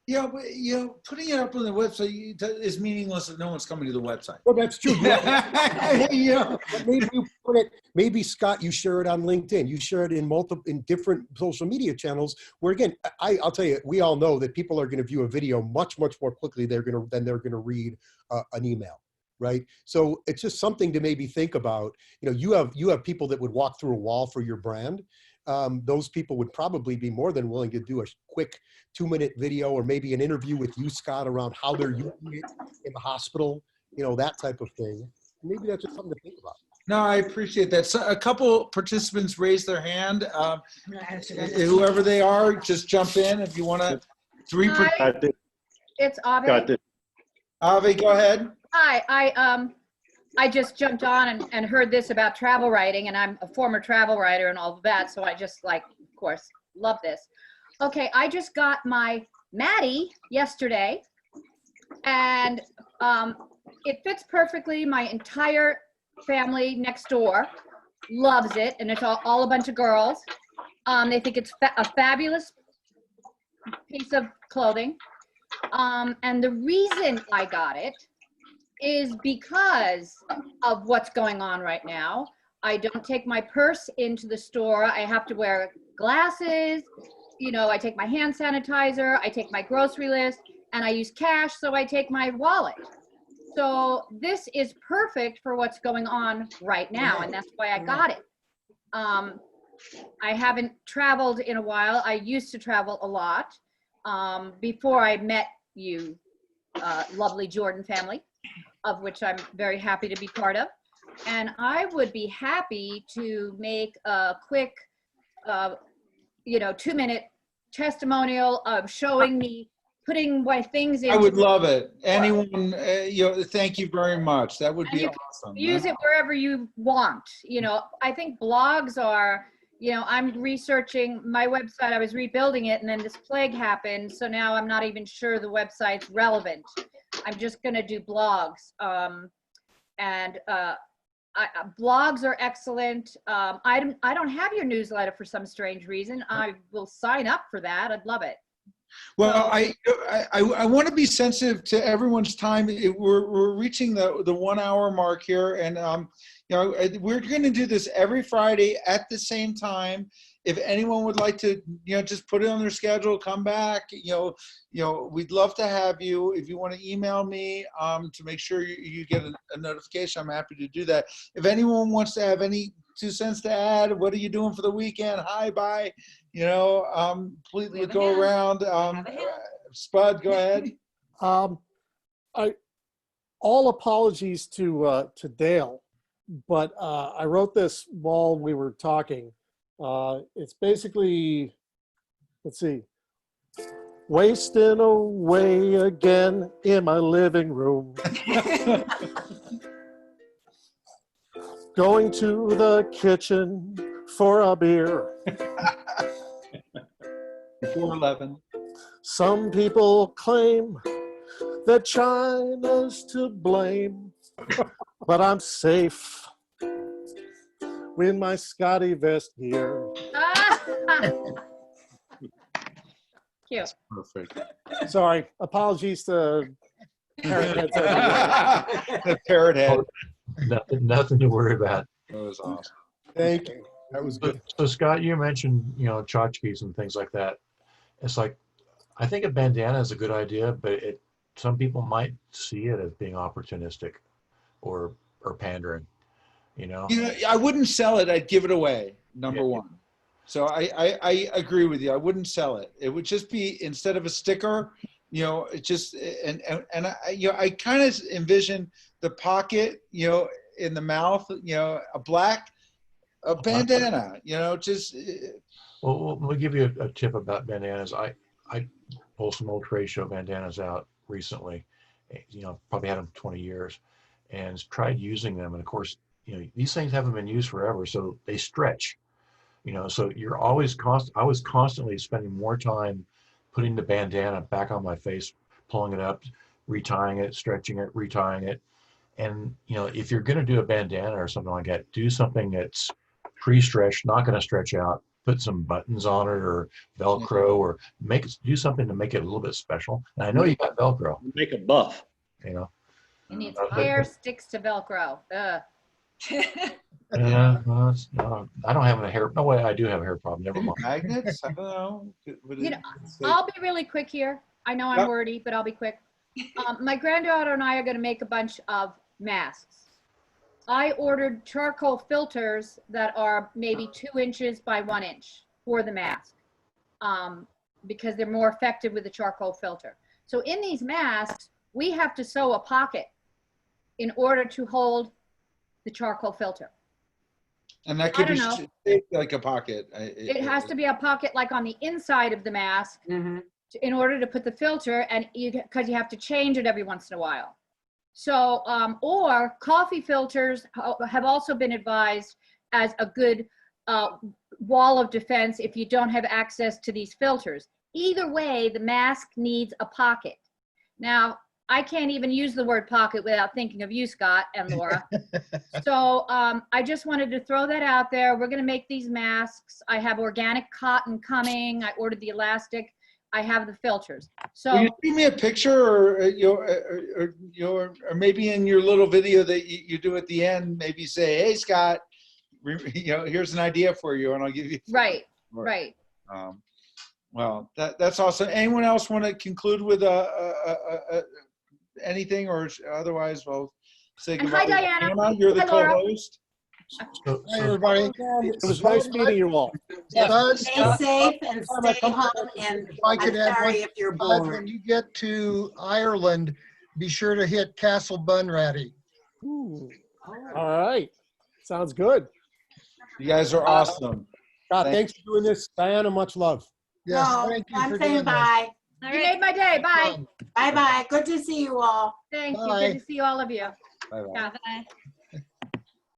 Yeah, but you know, putting it up on the website is meaningless if no one's coming to the website. Well, that's true. Yeah. Maybe you put it. Maybe Scott, you share it on LinkedIn. You share it in different social media channels. Where again, I'll tell you, we all know that people are going to view a video much more quickly. Than they're going to read an email, right? So it's just something to maybe think about. You know, you have people that would walk through a wall for your brand. Those people would probably be more than willing to do a quick 2-minute video or maybe an interview with you, Scott, around how they're using it in the hospital, you know, that type of thing. Maybe that's just something to think about. No, I appreciate that. So a couple participants raised their hand. Whoever they are, just jump in if you want to. It's Avi. Avi, go ahead. Hi, I just jumped on and heard this about travel writing, and I'm a former travel writer and all of that, so I just of course, love this. Okay, I just got my Maddie yesterday, and it fits perfectly. My entire family next door loves it, and it's all a bunch of girls. They think it's a fabulous piece of clothing, and the reason I got it is because of what's going on right now. I don't take my purse into the store. I have to wear glasses. You know, I take my hand sanitizer, I take my grocery list, and I use cash, so I take my wallet. So this is perfect for what's going on right now, and that's why I got it. I haven't traveled in a while. I used to travel a lot before I met you, lovely Jordan family, of which I'm very happy to be part of. And I would be happy to make a quick, 2-minute testimonial of showing me putting my things in. I would love it. Anyone, thank you very much. That would be awesome. Use it wherever you want. You know, I think blogs are, I'm researching my website. I was rebuilding it, and then this plague happened. So now I'm not even sure the website's relevant. I'm just going to do blogs. Blogs are excellent. I don't have your newsletter for some strange reason. I will sign up for that. I'd love it. Well, I want to be sensitive to everyone's time. We're reaching the 1 hour mark here, and we're going to do this every Friday at the same time. If anyone would like to, just put it on their schedule, come back. We'd love to have you. If you want to email me to make sure you get a notification, I'm happy to do that. If anyone wants to have any 2 cents to add, what are you doing for the weekend? Hi, bye. Completely go around. Spud, go ahead. All apologies to Dale. but I wrote this while we were talking. It's basically, let's see, wasting away again in my living room. Going to the kitchen for a beer. 411. Some people claim that China's to blame, but I'm safe with my Scottevest gear. Cute. Perfect. Sorry, apologies to parrot heads everywhere. The parrot head. Nothing to worry about. That was awesome. Thank you. That was good. So Scott, you mentioned, tchotchkes and things like that. It's like, I think a bandana is a good idea, but some people might see it as being opportunistic or pandering, I wouldn't sell it. I'd give it away. Number one. So I agree with you. I wouldn't sell it. It would just be, instead of a sticker, it just, and I kind of envision the pocket, in the mouth, a bandana, just. Well, let me give you a tip about bandanas. I pulled some old trade show bandanas out recently, probably had them 20 years, and tried using them. And of course, these things haven't been used forever, so they stretch. So I was constantly spending more time putting the bandana back on my face, pulling it up, retying it, stretching it, retying it. And, if you're going to do a bandana or something like that, do something that's pre-stretched, not going to stretch out, put some buttons on it or Velcro, or do something to make it a little bit special. And I know you got Velcro. Make a buff. It needs hair sticks to Velcro. Yeah, no, I don't have a hair. No way, I do have a hair problem. Never mind. Magnets? I don't know. I'll be really quick here. I know I'm wordy, but I'll be quick. My granddaughter and I are going to make a bunch of masks. I ordered charcoal filters that are maybe 2 inches by 1 inch for the mask, because they're more effective with the charcoal filter. So in these masks, we have to sew a pocket in order to hold the charcoal filter. And that could be shaped like a pocket. It has to be a pocket like on the inside of the mask in order to put the filter, and because you have to change it every once in a while. So, or coffee filters have also been advised as a good wall of defense if you don't have access to these filters. Either way, the mask needs a pocket. Now, I can't even use the word pocket without thinking of you, Scott and Laura. So I just wanted to throw that out there. We're going to make these masks. I have organic cotton coming. I ordered the elastic. I have the filters. So will you give me a picture, or maybe in your little video that you do at the end, maybe say, "Hey, Scott, here's an idea for you," and I'll give you. Right. Well, that's awesome. Anyone else want to conclude with anything, or otherwise, well, say goodbye. Hi, Diana. Anna, you're the co-host. So, Hi, everybody. It was nice meeting you all. Stay safe and stay home. And I'm sorry if you're bored. When you get to Ireland, be sure to hit Castle Bunratty. Ooh. All right. Sounds good. You guys are awesome. God, thanks for doing this. Diana, much love. Yes, No, thank you I'm for saying doing bye. You made my day. Bye. Bye-bye. Good to see you all. Thank you. Bye. Good to see all of you. Bye-bye. Bye.